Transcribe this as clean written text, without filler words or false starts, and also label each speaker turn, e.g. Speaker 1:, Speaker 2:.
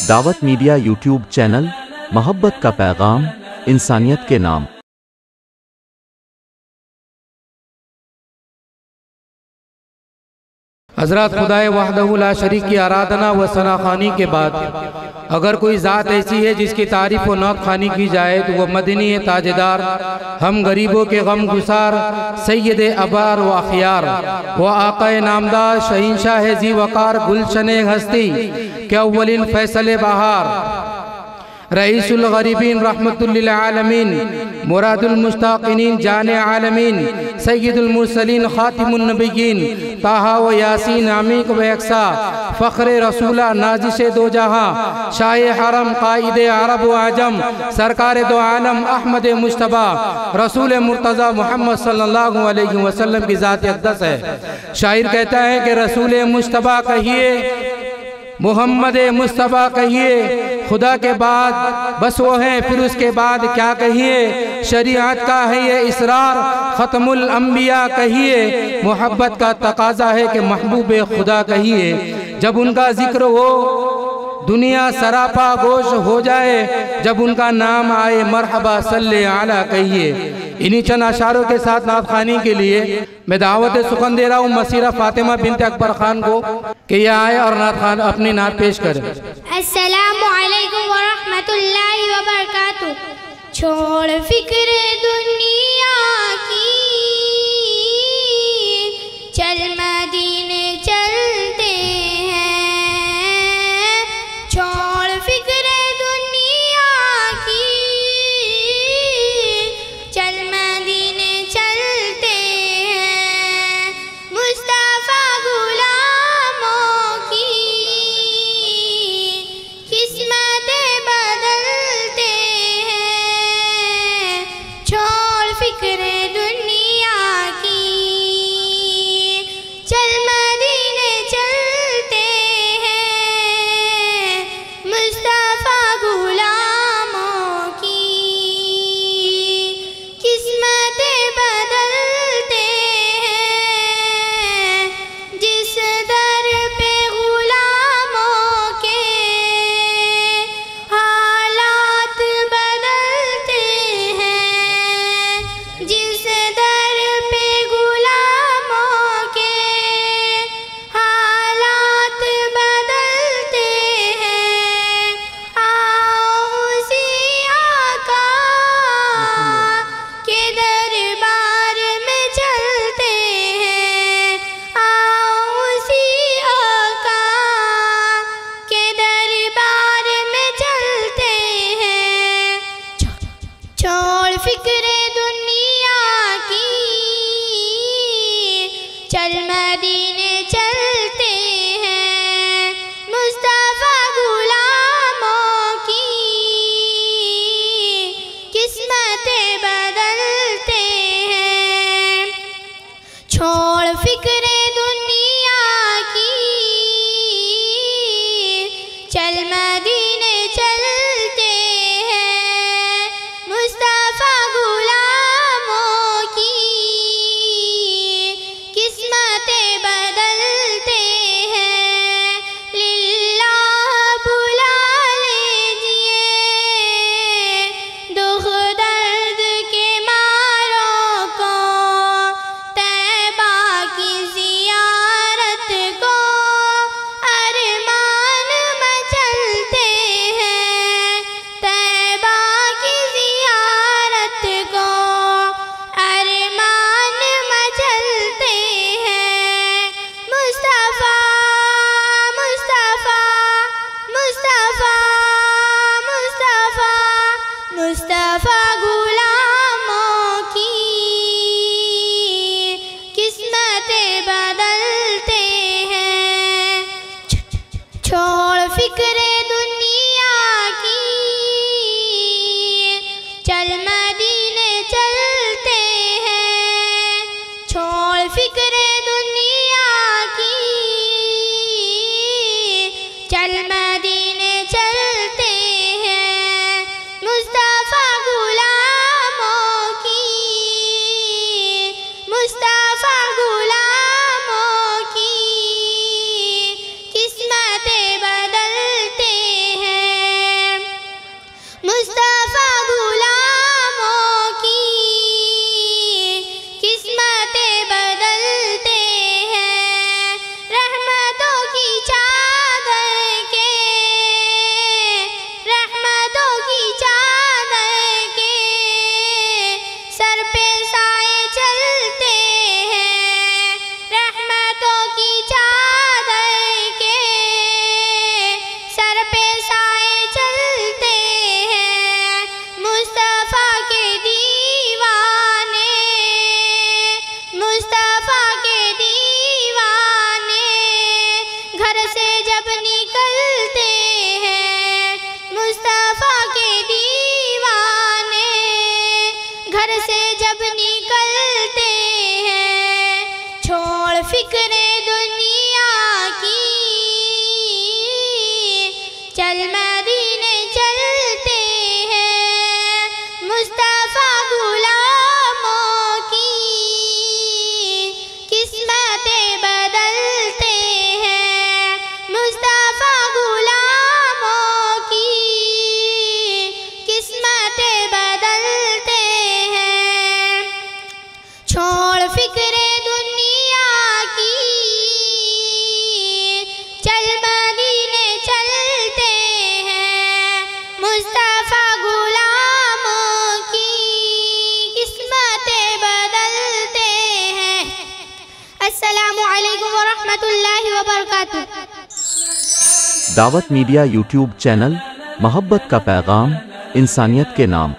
Speaker 1: दावत media YouTube channel, मोहब्बत का पैगाम, इंसानियत के नाम।
Speaker 2: हज़रत खुदाए वहदहु ला शरीक की आराधना व सनाखानी के बाद अगर कोई ज़ात ऐसी है जिसकी तारीफ़ व नौत खानी की जाए तो वह मदनी ताजेदार, हम गरीबों के गम गुसार, सैयद अबार व अखियार व आक़ाए नामदार, शहीनशाह जी वक़ार, गुलशन हस्ती के अव्वलिन फैसल बहार, रईसुल गरीबीन रहमतुल लिल आलमीन, मुरादुल मुश्ताक़ीन जाने आलमीन, सय्यदुल मुरसलीन खातिमुन नबिय्यीन, ताहा व यासीन आमीक व यक्सा, फ़ख्रे रसूला नाजिशे दो जहां, शाहे हरम काइदे अरब व अजम, सरकार दो आलम अहमद मुश्तबा रसूल मुर्तज़ा मोहम्मद सल्लल्लाहु अलैहि वसल्लम की ज़ात अक़दस है। शायर कहता है कि रसूल मुश्तबा कहिए, मोहम्मद मुस्तफ़ा कहिए, खुदा के बाद बस वो हैं, फिर उसके बाद क्या कहिए। शरीयत का है ये इसरार, ख़त्मुल अंबिया कहिए, मोहब्बत का तकाजा है कि महबूब खुदा कहिए। जब उनका जिक्र हो दुनिया सरापा गोश हो जाए, जब उनका नाम आए मरहबा सल्ले आला कहिए। इन्हीं चंद अशारों के साथ नात खानी के लिए मैं दावत सुखन दे रहा हूँ मसीरा फातिमा बिनत अकबर खान को कि यह आए और नात खान अपनी नात पेश करें।
Speaker 3: अस्सलामु अलैकुम व रहमतुल्लाहि व बरकातुहू। छोड़ फिक्र दुनिया की, चल मदीने चलते हैं। छोड़ फिक्र दुनिया की, चल मदीने चलते हैं। मुस्तफा गुलामों की किस्मतें बदलते हैं। छोड़ फिक्र दुनिया की, चल मदीने चलते हैं। मुस्तफा गुलामों की किस्मतें बदलते हैं। जिस दर पे गुलामों के हालात बदलते हैं। जिस दर पे गुलामों के हालात बदलते हैं। आओ उसी आका के दरबार में चलते हैं। आओ उसी आका के दरबार में चलते हैं। छोड़ फिक्र दुनिया की, चल मदीने चलते हैं। मुस्तफा गुलामों की किस्मतें बदलते हैं। छोड़ फिक्र दुनिया की, चल मदीने चलते हैं। मुस्तफा गुलामों की किस्मतें बदलते हैं। लिल्लाह बुला लीजिए दुख दर्द के मारों को, तैबा की ज़ियारत को अरमान मचलते हैं। तैबा की ज़ियारत को अरमान मचलते हैं। मुस्तफ़ा मुस्तफ़ा मुस्तफ़ा मुस्तफ़ा मुस्तफ़ा गुलामों की किस्मतें बदलते हैं। छोड़ फिक्र दुनिया की, चल मदीने चलते हैं। छोड़ फिक्र दुनिया की, चल मदीने चलते हैं। मुस्तफा गुलामों की, मुस्तफा गुलामों की किस्मतें बदलते हैं। चल मदीने चलते हैं, मुस्तफ़ा गुलामों की किस्मतें बदलते हैं, मुस्तफ़ा गुलामों की किस्मतें बदलते हैं। छोड़ फिक्रे दुनिया की, चल मदीने चलते हैं, मुस्तफ़ा गुलामों की किस्मतें बदलते हैं। अस्सलामु अलैकुम व रहमतुल्लाहि व बरकातुहू।
Speaker 1: दावत मीडिया यूट्यूब चैनल, मोहब्बत का पैगाम, इंसानियत के नाम।